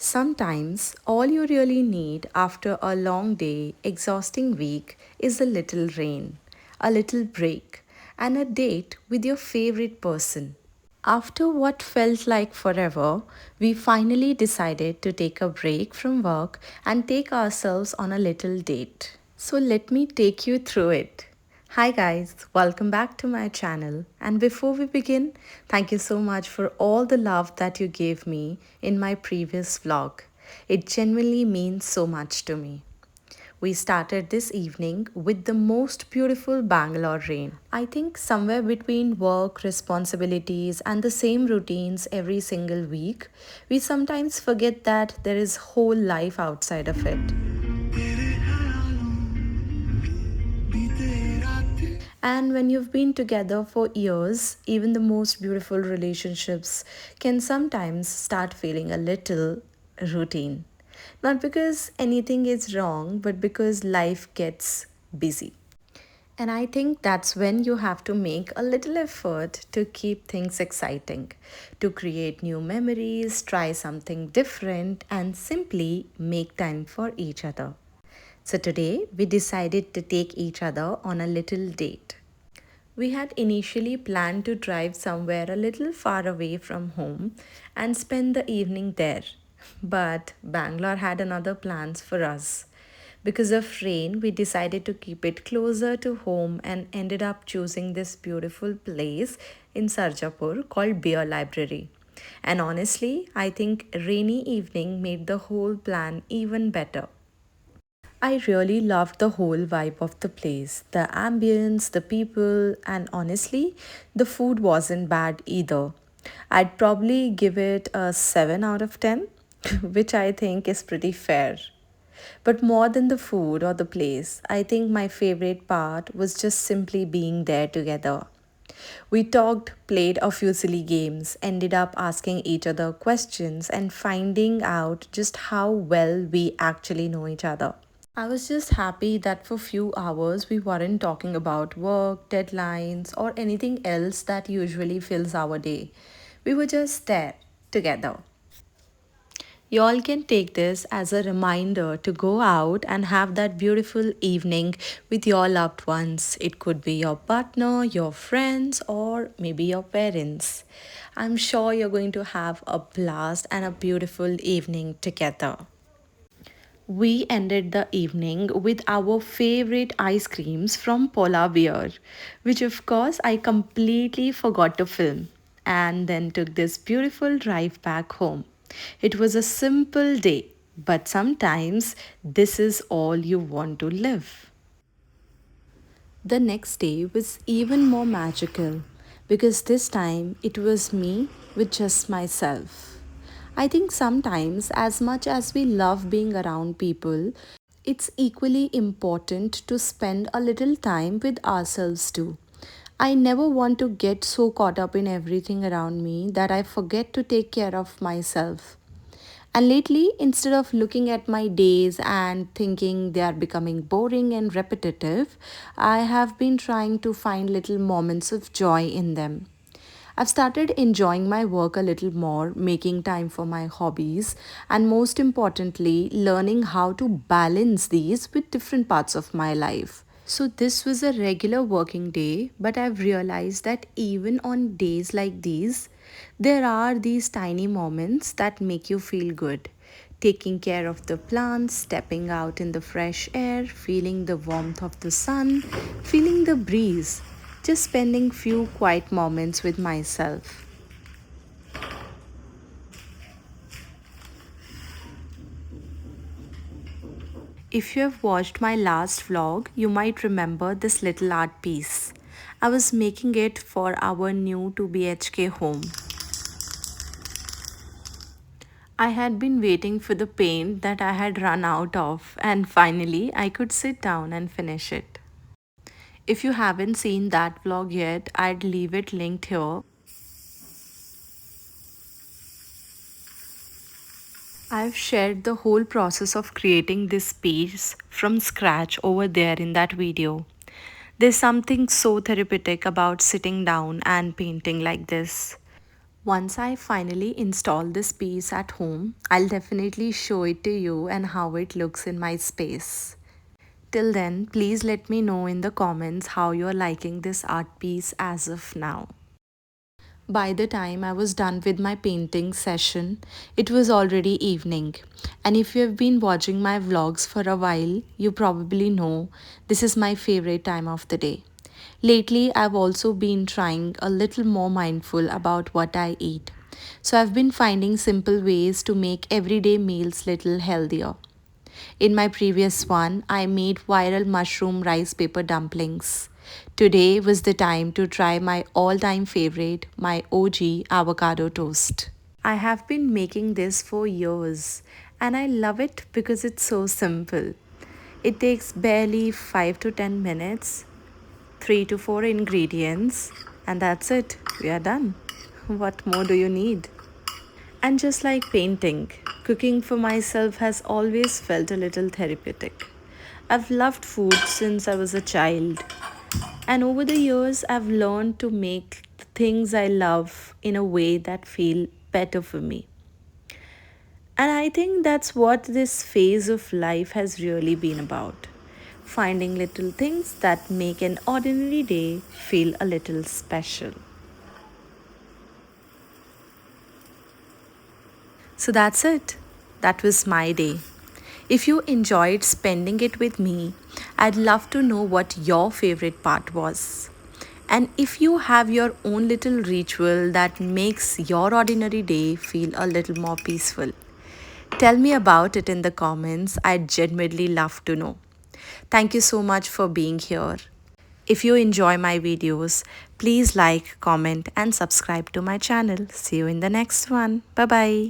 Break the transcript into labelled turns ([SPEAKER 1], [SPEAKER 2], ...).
[SPEAKER 1] Sometimes all you really need after a long day, exhausting week is a little rain, a little break, and a date with your favorite person. After what felt like forever, we finally decided to take a break from work and take ourselves on a little date. So let me take you through it. Hi guys, welcome back to my channel. And before we begin, thank you so much for all the love that you gave me in my previous vlog. It genuinely means so much to me. We started this evening with the most beautiful Bangalore rain. I think somewhere between work, responsibilities, and the same routines every single week, we sometimes forget that there is whole life outside of it. And when you've been together for years, even the most beautiful relationships can sometimes start feeling a little routine. Not because anything is wrong, but because life gets busy. And I think that's when you have to make a little effort to keep things exciting, to create new memories, try something different, and simply make time for each other. So today, we decided to take each other on a little date. We had initially planned to drive somewhere a little far away from home and spend the evening there. But Bangalore had another plans for us. Because of rain, we decided to keep it closer to home and ended up choosing this beautiful place in Sarjapur called Beer Library. And honestly, I think rainy evening made the whole plan even better. I really loved the whole vibe of the place. The ambience, the people, and honestly, the food wasn't bad either. I'd probably give it a 7 out of 10, which I think is pretty fair. But more than the food or the place, I think my favorite part was just simply being there together. We talked, played a few silly games, ended up asking each other questions, and finding out just how well we actually know each other. I was just happy that for few hours we weren't talking about work, deadlines, or anything else that usually fills our day. We were just there together. Y'all can take this as a reminder to go out and have that beautiful evening with your loved ones. It could be your partner, your friends, or maybe your parents. I'm sure you're going to have a blast and a beautiful evening together. We ended the evening with our favorite ice creams from Polar Bear, which of course I completely forgot to film, and then took this beautiful drive back home. It was a simple day, but sometimes this is all you want to live. The next day was even more magical because this time it was me with just myself. I think sometimes, as much as we love being around people, it's equally important to spend a little time with ourselves too. I never want to get so caught up in everything around me that I forget to take care of myself. And lately, instead of looking at my days and thinking they are becoming boring and repetitive, I have been trying to find little moments of joy in them. I've started enjoying my work a little more, making time for my hobbies, and most importantly, learning how to balance these with different parts of my life. So, this was a regular working day, but I've realized that even on days like these, there are these tiny moments that make you feel good. Taking care of the plants, stepping out in the fresh air, feeling the warmth of the sun, feeling the breeze, just spending few quiet moments with myself. If you have watched my last vlog, you might remember this little art piece. I was making it for our new 2 BHK home. I had been waiting for the paint that I had run out of, and finally I could sit down and finish it. If you haven't seen that vlog yet, I'd leave it linked here. I've shared the whole process of creating this piece from scratch over there in that video. There's something so therapeutic about sitting down and painting like this. Once I finally install this piece at home, I'll definitely show it to you and how it looks in my space. Till then, please let me know in the comments how you're liking this art piece as of now. By the time I was done with my painting session, it was already evening. And if you have been watching my vlogs for a while, you probably know this is my favorite time of the day. Lately, I've also been trying a little more mindful about what I eat. So I've been finding simple ways to make everyday meals little healthier. In my previous one, I made viral mushroom rice paper dumplings. Today was the time to try my all time favorite, my OG avocado toast. I have been making this for years and I love it because it's so simple. It takes barely 5 to 10 minutes, 3 to 4 ingredients, and that's it. We are done. What more do you need? And just like painting, cooking for myself has always felt a little therapeutic. I've loved food since I was a child, and over the years, I've learned to make the things I love in a way that feel better for me. And I think that's what this phase of life has really been about. Finding little things that make an ordinary day feel a little special. So that's it. That was my day. If you enjoyed spending it with me, I'd love to know what your favorite part was. And if you have your own little ritual that makes your ordinary day feel a little more peaceful, tell me about it in the comments. I'd genuinely love to know. Thank you so much for being here. If you enjoy my videos, please like, comment, and subscribe to my channel. See you in the next one. Bye bye.